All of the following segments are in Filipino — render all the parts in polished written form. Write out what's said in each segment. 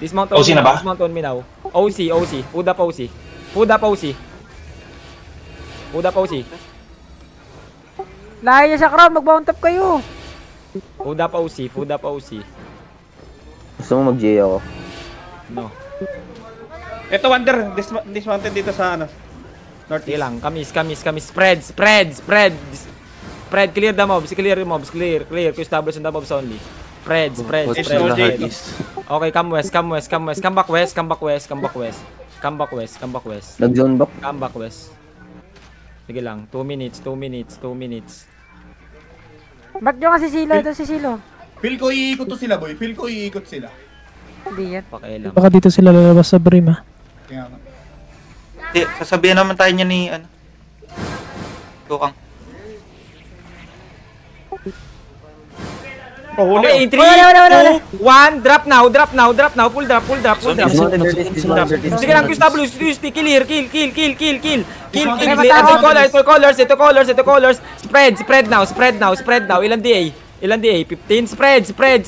Dismount OC na ba? Dismount on me now. OC. Food up OC. Food up OC. Layo niya sa crowd, mag-mount up kayo. Food up OC. Gusto mo mag-J ako? No. Ito, Wander. Dismounted dito sa ano. North lang. Kamis. Spread. Clear the mobs. Clear. To establish on the mobs only. Spread. Okay, come west. Come back west. Nag-zone back? Come back west. Sige lang. 2 minutes. Back nyo kasi Silo, ito si Silo. Feel ko iikot to sila, boy. Hindi yan. Pakialam. Baka dito sila lalabas sa brim ha. Kaya nga. Sasabihan naman tayo niya ni, ano. Tukang. Okay, in 3, 2, 1, drop now, full drop. Sige lang, clear, kill. Ito colors. Spread now. Ilan DA? 15. Spread. Spread,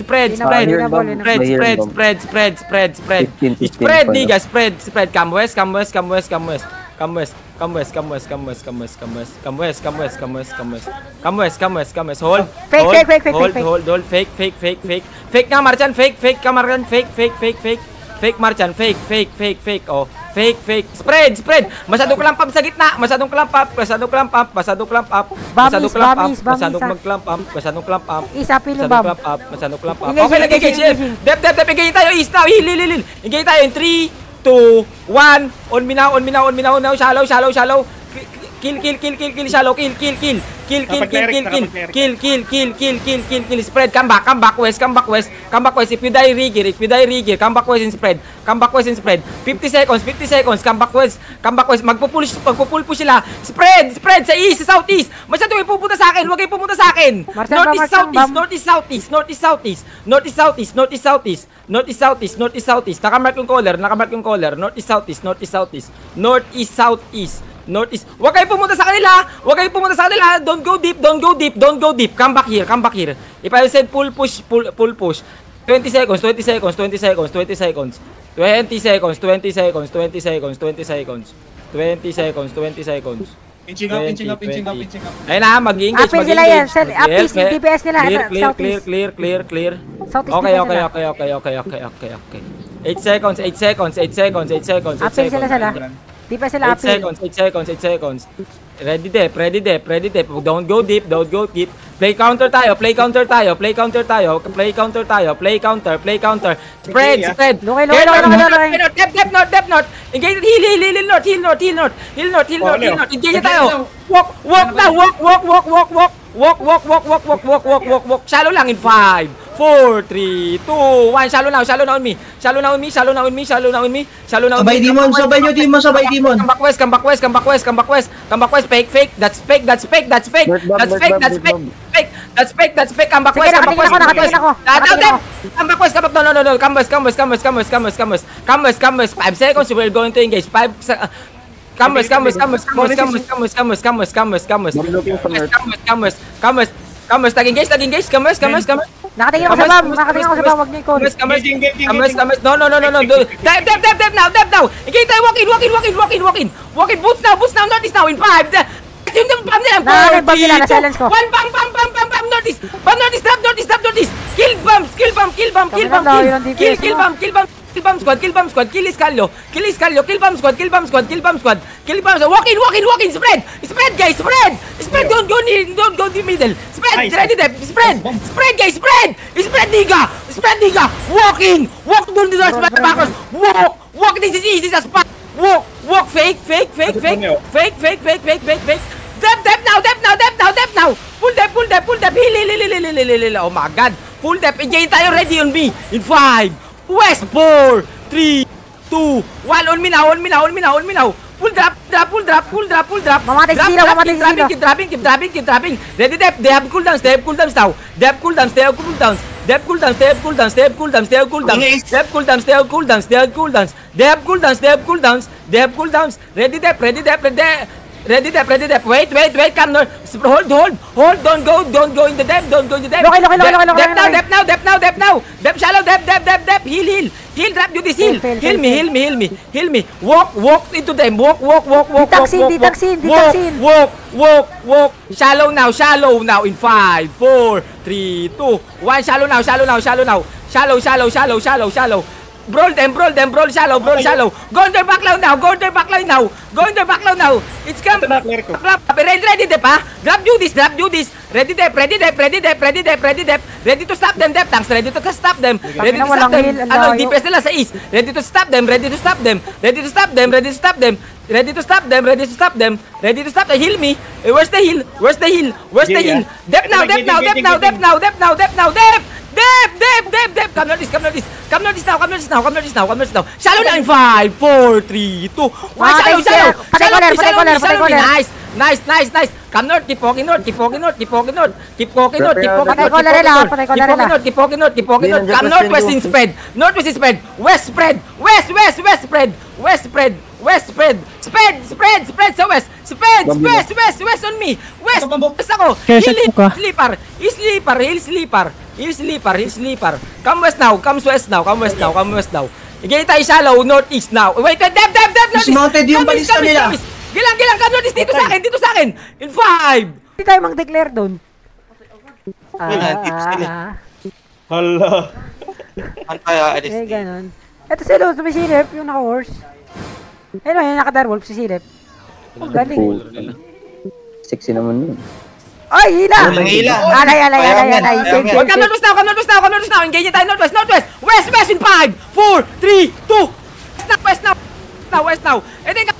nigga, spread. Come west. Hold. Fake nga, Marchan. Fake Marchan. Fake. Oh. Fake. Spread. Masyadong clamp up sa gitna. Masyadong clamp up. Isa, pilo, bam. Okay, nag-engage. Dep. Engage tayo. East now. Heal. Engage tayo in 3, 2, 1. On me now. Shallow. Kill. Shallow. Kill. Spread. Come back west. If you die, rigger. Come back west and spread. 50 seconds. Come back west. Magpo-pull po sila. Spread sa east, sa southeast. Masyado kayo pupunta sa akin. Huwag kayo pumunta sa akin. Northeast, southeast. Nakamark yung color. Northeast. Huwag kayo pumunta sa kanila. Don't go deep. Come back here. If I said pull push. 20 seconds. Pinching up. Ayun na, mag-engage. Apil sila yan. Apil yung DPS nila. Clear. Southeast Okay. DPS nila. 8 seconds. Apil sila. DPS sila, apil. 8 seconds. Ready dep. Don't go deep. Play counter tayo. Play counter. Spread. Lukay. Dep north. Engage. Heal north. Engage tayo. Walk now. Walk. Shallow lang in 5, 4, 3, 2, 1. Shallow now on me. Sabay Demon. Come back west. Fake. That's fake. Come back west. Nakatingin ako. No. Come west. 5 seconds. We're going to engage. Come west. Tag-engage. Come west. Nakatingin ako sa bam. Wag niyo i-call. No. Dep now. Engage tayo. Walk in. Boots now. Northeast now in 5. Yung pam nila. Nakakibam nila. Na-silence ko. 1. Pam. Northeast. Northeast. Kill bump. Kill bump squad. Kill Iscalio. Kill bump squad. Walk in. Spread, guys. Spread. Don't go in the middle. Spread. Ready dep. Spread, guys. Spread, nigga. Walk down the doors. Backwards. Walk. This is easy as fuck. Walk. Fake. Dep now. Full dep. Heal. Oh my god. Full dep. Engage tayo. Ready on me. In 5. West 4, 3, 2, 1. On me now. Pull drop. Mamatay si Silo. Keep dropping. Ready dep. They have cooldowns now. They have cooldowns. Ready dep. Ready dep. Wait. Come north. Hold. Don't go in the depth. Don't go in the depth. Loki. Dep now. Dep shallow. Dep. Heal. Drop you this heal. Fail. Heal me. Walk into them. Walk. Ditagsin. Walk. Shallow now. In 5, 4, 3, 2, 1. Shallow now. Shallow. Brawl them, shallow. Go in their backline now. It's come. Ito na, clear ko. Ready dep ha. Grab you this. Ready dep. Ready to stop them, dep tanks. Ready to stop them. Defense nila sa east. Ready to stop them. Heal me. Where's the heal? Dep now. Dep. Come notice now. Shallow now in 5, 4, 3, 2, 1. Shallow. Patay caller. Nice. Come north, keep walking north. Keep walking north. Patay north. Come northwest in spread. West spread. Spread sa west. West on me. West ako. Hill sleeper. Come west now. Igay tayo shallow, northeast now. Wait, dep. Dismounted yung balista nila. Gilang, come northeast dito sa akin. In 5. Hindi tayo mag-declare doon. Dito sila. Hala. Ano kaya alis? Ganon. Ito si Luz, sumisilip, yung naka-horse. Ayun, yung naka-direwolf, sisilip. Oh, galing. Sexy naman yun. Ay, hila! Alay. Come northwest now. Engage tayo northwest. West in 5, 4, 3, 2. West now. And then, step.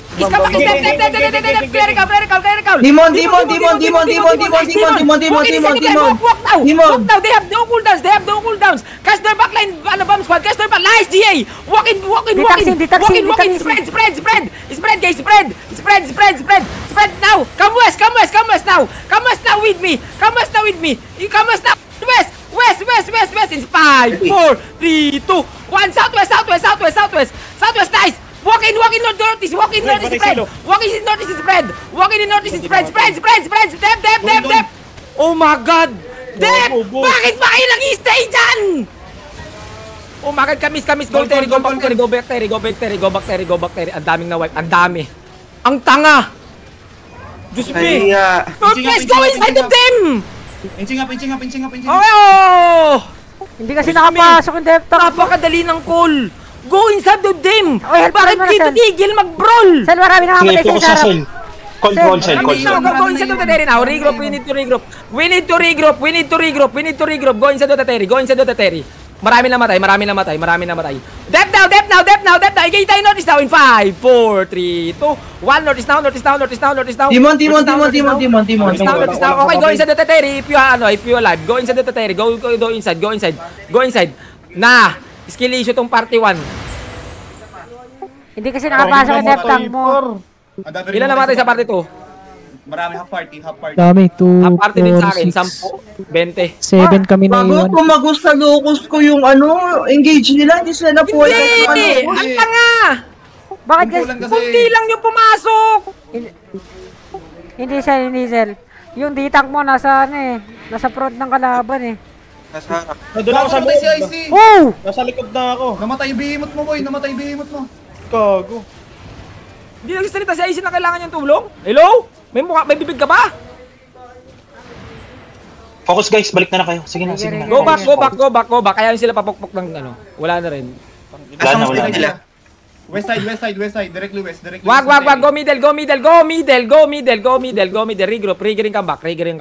Clear it. Demon. Walk now. They have no cooldowns. Catch their backline. Bomb squad. Nice, GA. Walk in. Ditagsin. Spread, guys. Spread now. Come west now. Come west now with me. You come west now. West in 5, 4, 3, 2, 1. Southwest. Nice. Walk in northeast. Spread. Dep. Oh my God. Dep. Bakit ba kayo nag-stay dyan? Oh my God, kamis. Go back, Terry. Ang daming na-wipe. Ang dami. Ang tanga. Diyos me. Let's go inside of them. Pinching up. Oh! Hindi kasi nakapasok yung depth tank. Napakadali ng call. Go inside of them. Oh, help Bakit naman, dito Sel. tigil mag-brawl? Sel, marami nakamatay sa sarap. Go inside of the Terry now. Regroup. We need to regroup. Go inside of the Terry. Marami na matay. Dep now. Igay tayo notice now in 5, 4, 3, 2, 1. Notice now. Demon. Notice now. Okay, go inside the Terry. If you alive. Go inside the Terry. Go inside. Na. Skill issue tong party 1. Hindi kasi nakapasok yung depth tank mo. Ilan namatay sa party 2? Marami half party. Dami, 2, Ang party din sa akin, 4, 10, 20. 7 kami na Bago iwan. kumagos sa locus ko yung engage nila, hindi sila na po. Hindi! Ang tanga! Bakit kasi? Kunti lang yung pumasok! Hindi, Sel. Yung D-tank mo nasa front ng kalaban eh. Nasa harap. Doon ako sa Namatay si loob. IC. Oh! Nasa likod na ako. Namatay yung behemoth mo, boy. Gago. Hindi nagsasalita si Aisin na kailangan niyang tulong? Hello? May bibig ka ba? Focus guys, balik na kayo. Sige na. Go back. Kaya sila papukpok ng wala na rin. Wala na. West side. Directly west. Wag. Go middle. Regroup,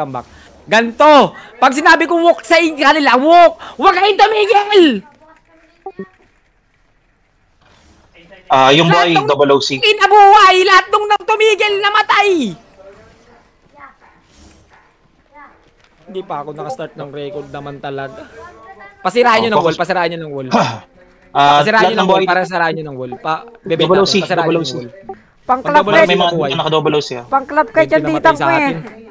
come back. Ganto. Pag sinabi kong walk sa kanila, walk. Wag kayong tumigil. Yung boy, double OC. Inabuhay. Lahat nung tumigil, namatay. Hindi pa ako nakastart ng record naman talaga. Pasirahan nyo ng wall. Pasirahan nyo ng wall para saraan nyo ng wall. Double OC. Pang-club Wala, kite. may mga naka-double OC. Pang-club kite yung D-tank mo eh.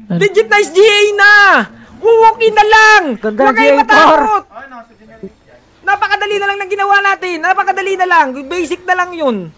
Legit nice GA na! Wuwalk-in na lang! Ganda Huwag kayong GA matakot! Napakadali na lang ng ginawa natin. Napakadali na lang. Basic na lang yun.